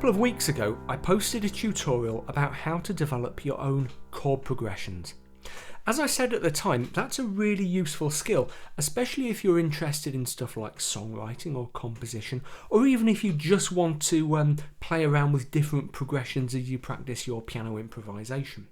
couple of weeks ago, I posted a tutorial about how to develop your own chord progressions. As I said at the time, that's a really useful skill, especially if you're interested in stuff like songwriting or composition, or even if you just want to play around with different progressions as you practice your piano improvisation.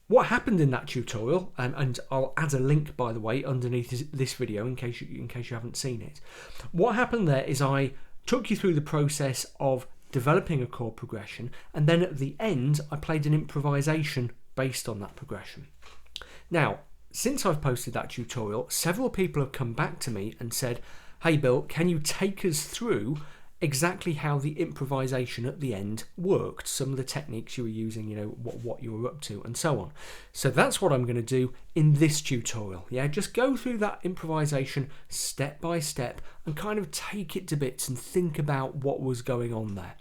What happened in that tutorial, and I'll add a link by the way underneath this video in case you haven't seen it. What happened there is I took you through the process of developing a chord progression, and then at the end I played an improvisation based on that progression. Now, since I've posted that tutorial, several people have come back to me and said, "Hey Bill, can you take us through exactly how the improvisation at the end worked, some of the techniques you were using, what you were up to and so on." So that's what I'm going to do in this tutorial. Yeah, just go through that improvisation step by step and kind of take it to bits and think about what was going on there.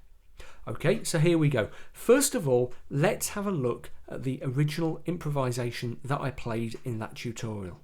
Okay, so here we go. First of all, let's have a look at the original improvisation that I played in that tutorial.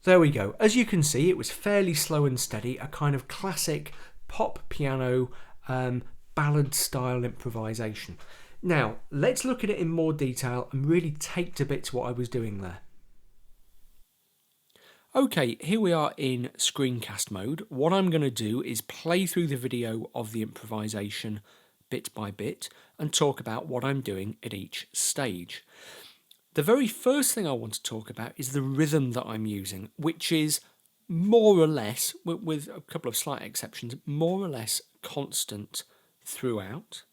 There we go. As you can see, it was fairly slow and steady, a kind of classic pop piano ballad style improvisation. Now, let's look at it in more detail and really take to bits what I was doing there. Okay, here we are in screencast mode. What I'm going to do is play through the video of the improvisation bit by bit and talk about what I'm doing at each stage. The very first thing I want to talk about is the rhythm that I'm using, which is more or less, with a couple of slight exceptions, more or less constant throughout,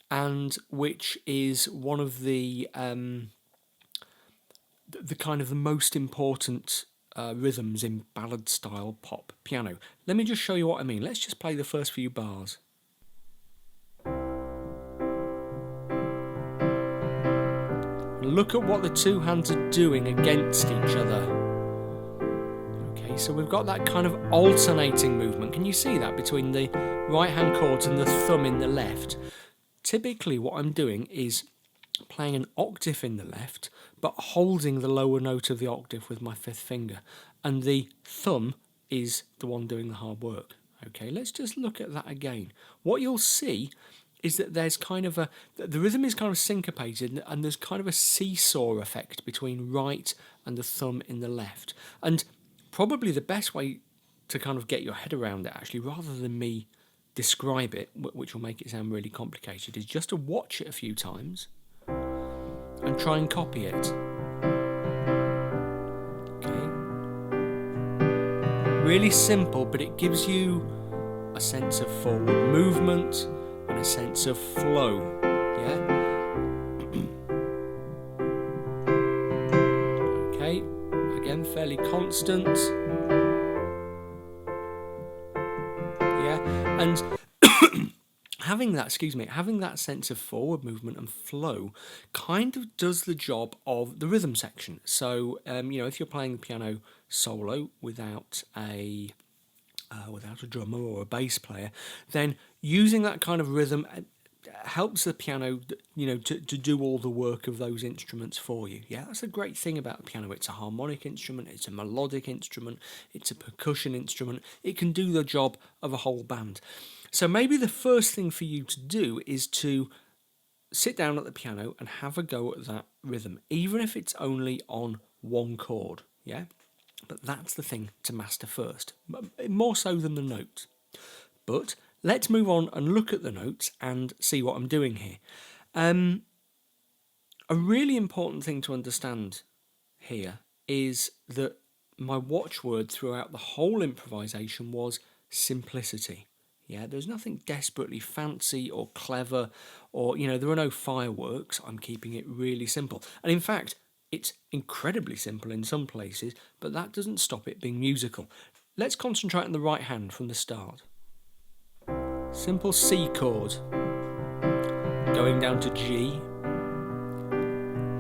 and which is one of the kind of the most important rhythms in ballad style pop piano. Let me just show you what I mean. Let's just play the first few bars. Look at what the two hands are doing against each other. Okay, so we've got that kind of alternating movement. Can you see that between the right hand chords and the thumb in the left? Typically what I'm doing is playing an octave in the left, but holding the lower note of the octave with my fifth finger. And the thumb is the one doing the hard work. Okay, let's just look at that again. What you'll see is that there's kind of the rhythm is kind of syncopated, and there's kind of a seesaw effect between right and the thumb in the left. And probably the best way to kind of get your head around it, actually, rather than me describe it, which will make it sound really complicated, is just to watch it a few times and try and copy it. Okay. Really simple, but it gives you a sense of forward movement and a sense of flow, yeah? Okay, again, fairly constant. Yeah, and having that sense of forward movement and flow kind of does the job of the rhythm section. So, if you're playing the piano solo without a drummer or a bass player, then using that kind of rhythm helps the piano, to do all the work of those instruments for you. Yeah, that's the great thing about the piano. It's a harmonic instrument, it's a melodic instrument, it's a percussion instrument. It can do the job of a whole band. So maybe the first thing for you to do is to sit down at the piano and have a go at that rhythm, even if it's only on one chord. Yeah. But that's the thing to master first, more so than the notes. But let's move on and look at the notes and see what I'm doing here. A really important thing to understand here is that my watchword throughout the whole improvisation was simplicity. Yeah, there's nothing desperately fancy or clever, or, there are no fireworks. I'm keeping it really simple. And in fact, it's incredibly simple in some places, but that doesn't stop it being musical. Let's concentrate on the right hand from the start. Simple C chord, going down to G.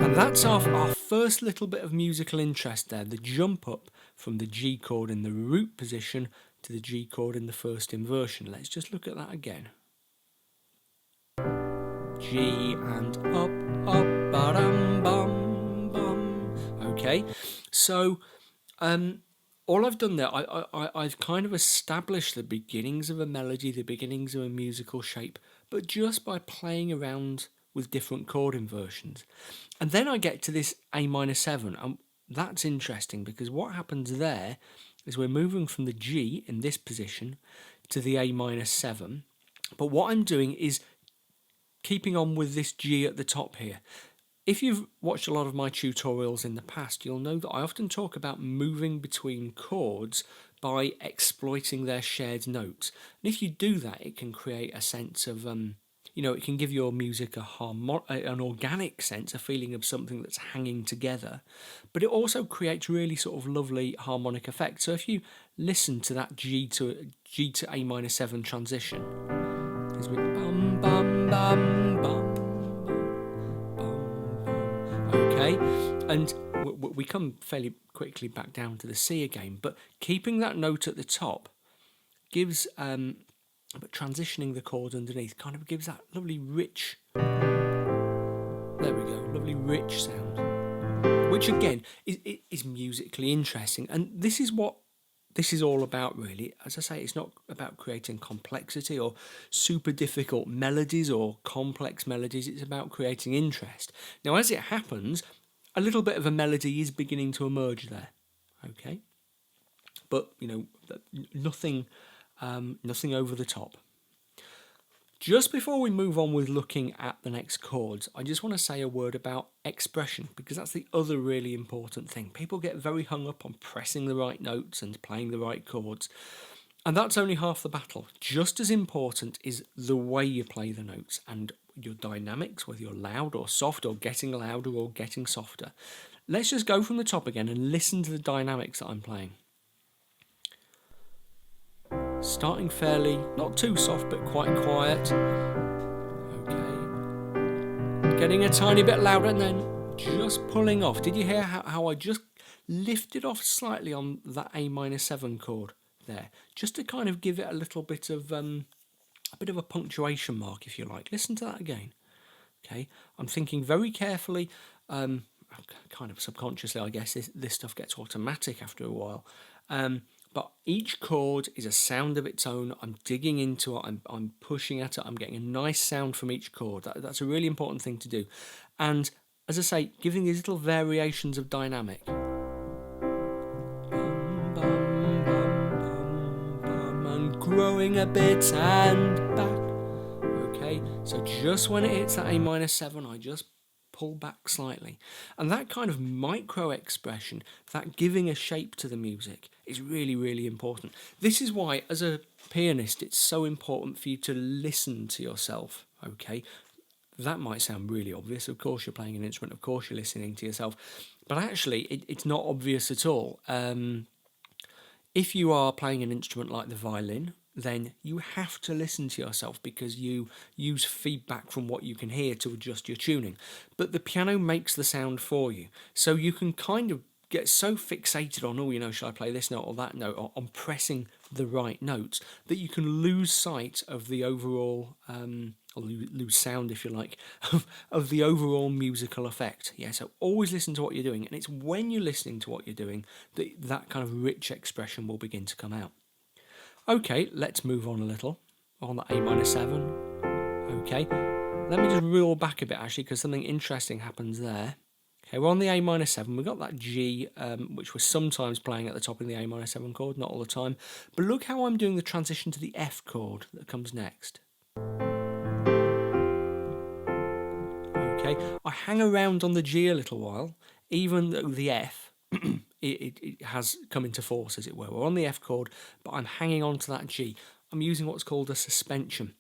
And that's our first little bit of musical interest there, the jump up from the G chord in the root position to the G chord in the first inversion. Let's just look at that again. G and up, ba-dum, bum, bum. Okay, so all I've done there, I've kind of established the beginnings of a melody, the beginnings of a musical shape, but just by playing around with different chord inversions. And then I get to this A minor 7, and that's interesting because what happens there is we're moving from the G in this position to the A minor 7, but what I'm doing is keeping on with this G at the top here. If you've watched a lot of my tutorials in the past, you'll know that I often talk about moving between chords by exploiting their shared notes. And if you do that, it can create a sense of, it can give your music an organic sense, a feeling of something that's hanging together. But it also creates really sort of lovely harmonic effects. So if you listen to that G to A minor 7 transition, it's with bum, bum, bum, bum. Okay, and we come fairly quickly back down to the C again, but keeping that note at the top gives, but transitioning the chord underneath kind of gives that lovely rich, there we go, lovely rich sound, which again is musically interesting. And this is what this is all about, really. As I say, it's not about creating complexity or super difficult melodies or complex melodies. It's about creating interest. Now, as it happens, a little bit of a melody is beginning to emerge there. Okay, but nothing over the top. Just before we move on with looking at the next chords, I just want to say a word about expression, because that's the other really important thing. People get very hung up on pressing the right notes and playing the right chords, and that's only half the battle. Just as important is the way you play the notes and your dynamics, whether you're loud or soft or getting louder or getting softer. Let's just go from the top again and listen to the dynamics that I'm playing. Starting fairly, not too soft, but quite quiet. Okay. Getting a tiny bit louder and then just pulling off. Did you hear how I just lifted off slightly on that A minor 7 chord there? Just to kind of give it a little bit of a punctuation mark, if you like. Listen to that again. Okay. I'm thinking very carefully, kind of subconsciously, I guess this stuff gets automatic after a while. But each chord is a sound of its own. I'm digging into it. I'm pushing at it. I'm getting a nice sound from each chord. That's a really important thing to do. And as I say, giving these little variations of dynamic. Bum, bum, bum, bum, bum, and growing a bit and back. Okay, so just when it hits that A minor 7, I just pull back slightly. And that kind of micro expression, that giving a shape to the music, is really, really important. This is why, as a pianist, it's so important for you to listen to yourself, okay? That might sound really obvious. Of course, you're playing an instrument. Of course, you're listening to yourself. But actually, it's not obvious at all. If you are playing an instrument like the violin, then you have to listen to yourself because you use feedback from what you can hear to adjust your tuning. But the piano makes the sound for you. So you can kind of get so fixated on, should I play this note or that note, or on pressing the right notes, that you can lose sight of the overall, or lose sound, if you like, of the overall musical effect. Yeah, so always listen to what you're doing. And it's when you're listening to what you're doing that kind of rich expression will begin to come out. Okay, let's move on a little on the A minor 7. Okay, let me just reel back a bit actually, because something interesting happens there. Okay, we're on the A minor 7. We've got that G, which we're sometimes playing at the top in the A minor 7 chord, not all the time. But look how I'm doing the transition to the F chord that comes next. Okay, Okay, I hang around on the G a little while, even though the F it has come into force, as it were. We're on the F chord, but I'm hanging on to that G. I'm using what's called a suspension.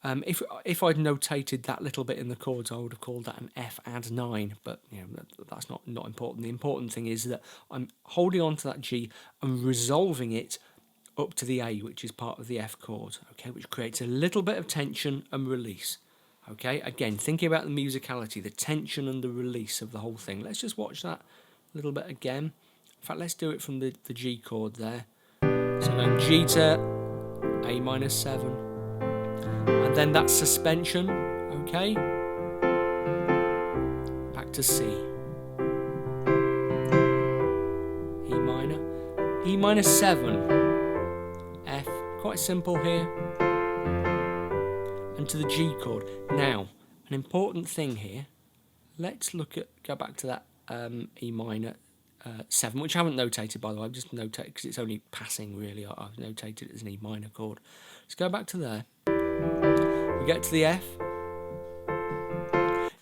If I'd notated that little bit in the chords, I would have called that an F add 9, but that's not important. The important thing is that I'm holding on to that G and resolving it up to the A, which is part of the F chord, okay, which creates a little bit of tension and release. Okay, again, thinking about the musicality, the tension and the release of the whole thing. Let's just watch that a little bit again. In fact, let's do it from the G chord there. So then G to A minor 7. And then that suspension, okay? Back to C. E minor 7. F, quite simple here. And to the G chord. Now, an important thing here. Let's go back to that E minor 7, which I haven't notated, by the way. I've just notated because it's only passing, really. I've notated it as an E minor chord. Let's go back to there. We get to the F.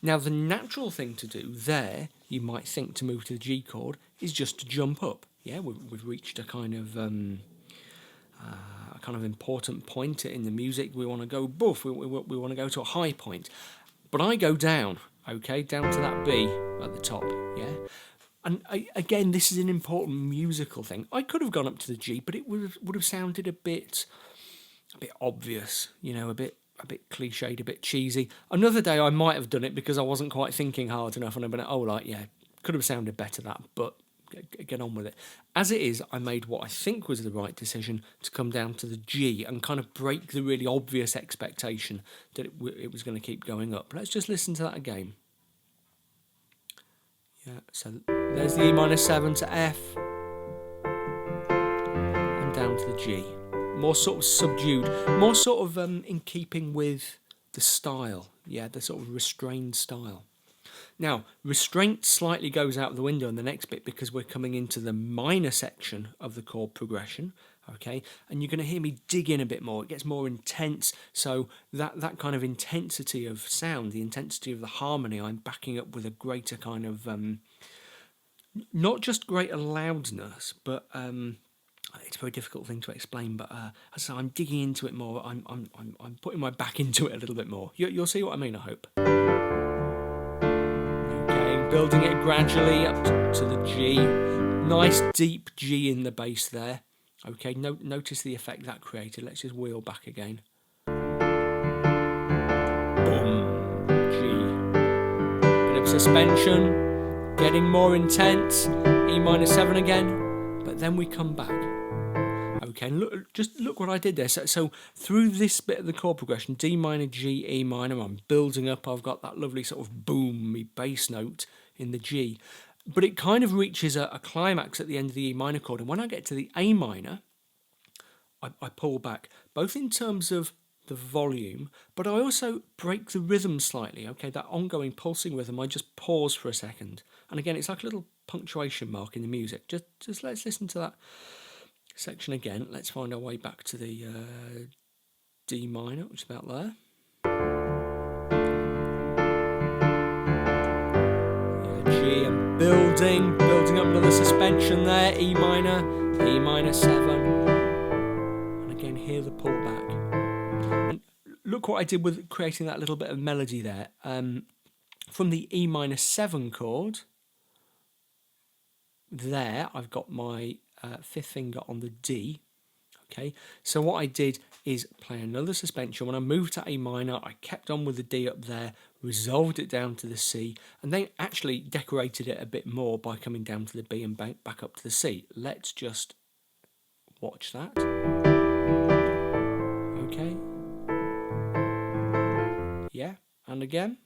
Now, the natural thing to do there, you might think, to move to the G chord, is just to jump up. Yeah, we've reached a kind of important point in the music. We want to go boof. We want to go to a high point. But I go down, okay, down to that B at the top, yeah? And again, this is an important musical thing. I could have gone up to the G, but it would have sounded a bit obvious, a bit cliched, a bit cheesy. Another day I might have done it because I wasn't quite thinking hard enough, and I've been could have sounded better that, but get on with it. As it is, I made what I think was the right decision to come down to the G and kind of break the really obvious expectation that it was going to keep going up. Let's just listen to that again. Yeah, so there's the E minor 7 to F and down to the G. More sort of subdued, more sort of in keeping with the style, the sort of restrained style. Now, restraint slightly goes out the window in the next bit because we're coming into the minor section of the chord progression, okay? And you're going to hear me dig in a bit more. It gets more intense, so that kind of intensity of sound, the intensity of the harmony, I'm backing up with a greater kind of, not just greater loudness, but it's a very difficult thing to explain, but so I'm digging into it more. I'm putting my back into it a little bit more. You'll see what I mean, I hope. Building it gradually up to the G. Nice deep G in the bass there. Okay, notice the effect that created. Let's just wheel back again. Boom, G. Bit of suspension, getting more intense. E minor 7 again, but then we come back. Okay, and look what I did there. So through this bit of the chord progression, D minor, G, E minor, I'm building up. I've got that lovely sort of boomy bass note in the G, but it kind of reaches a climax at the end of the E minor chord, and when I get to the A minor, I pull back, both in terms of the volume, but I also break the rhythm slightly, okay, that ongoing pulsing rhythm, I just pause for a second, and again, it's like a little punctuation mark in the music. Just let's listen to that section again. Let's find our way back to the D minor, which is about there. G, and building up another suspension there, E minor 7, and again hear the pullback. And look what I did with creating that little bit of melody there. From the E minor 7 chord, there I've got my fifth finger on the D. Okay, so what I did is play another suspension. When I moved to A minor, I kept on with the D up there, resolved it down to the C, and then actually decorated it a bit more by coming down to the B and back up to the C. Let's just watch that. Okay. Yeah, and again.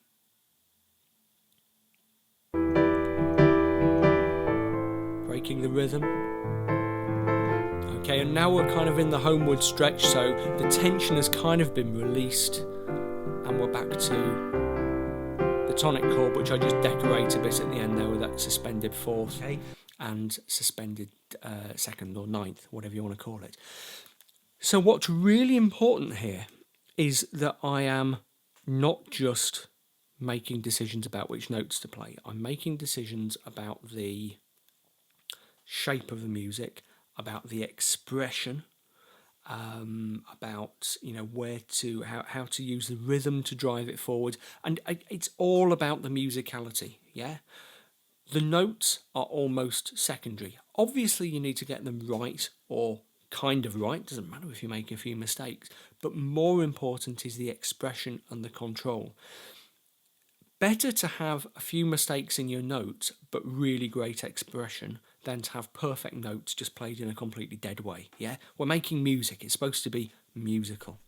Breaking the rhythm. Okay, and now we're kind of in the homeward stretch, so the tension has kind of been released, and we're back to the tonic chord, which I just decorate a bit at the end there with that suspended fourth and suspended second or ninth, whatever you want to call it. So what's really important here is that I am not just making decisions about which notes to play. I'm making decisions about the shape of the music, about the expression, about where to how to use the rhythm to drive it forward, and it's all about the musicality. Yeah, the notes are almost secondary. Obviously, you need to get them right, or kind of right. Doesn't matter if you make a few mistakes, but more important is the expression and the control. Better to have a few mistakes in your notes but really great expression than to have perfect notes just played in a completely dead way. Yeah, we're making music, it's supposed to be musical.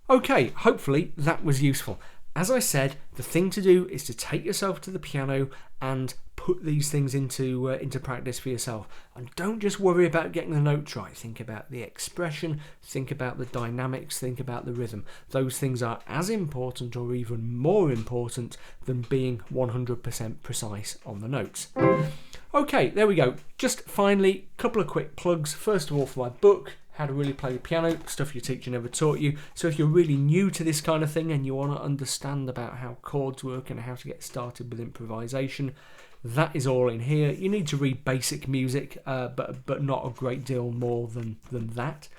Okay, hopefully that was useful. As I said, the thing to do is to take yourself to the piano and put these things into practice for yourself. And don't just worry about getting the notes right. Think about the expression, think about the dynamics, think about the rhythm. Those things are as important or even more important than being 100% precise on the notes. Okay, there we go. Just finally, a couple of quick plugs. First of all, for my book, How to Really Play the Piano, stuff your teacher never taught you. So if you're really new to this kind of thing and you want to understand about how chords work and how to get started with improvisation, that is all in here. You need to read basic music, but not a great deal more than that.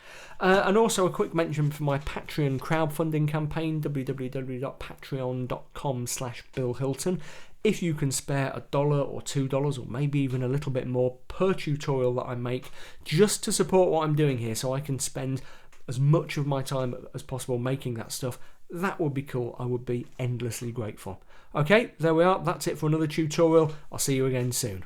And also a quick mention for my Patreon crowdfunding campaign, www.patreon.com/Bill Hilton. If you can spare $1 or $2 or maybe even a little bit more per tutorial that I make, just to support what I'm doing here so I can spend as much of my time as possible making that stuff, that would be cool. I would be endlessly grateful. Okay, there we are. That's it for another tutorial. I'll see you again soon.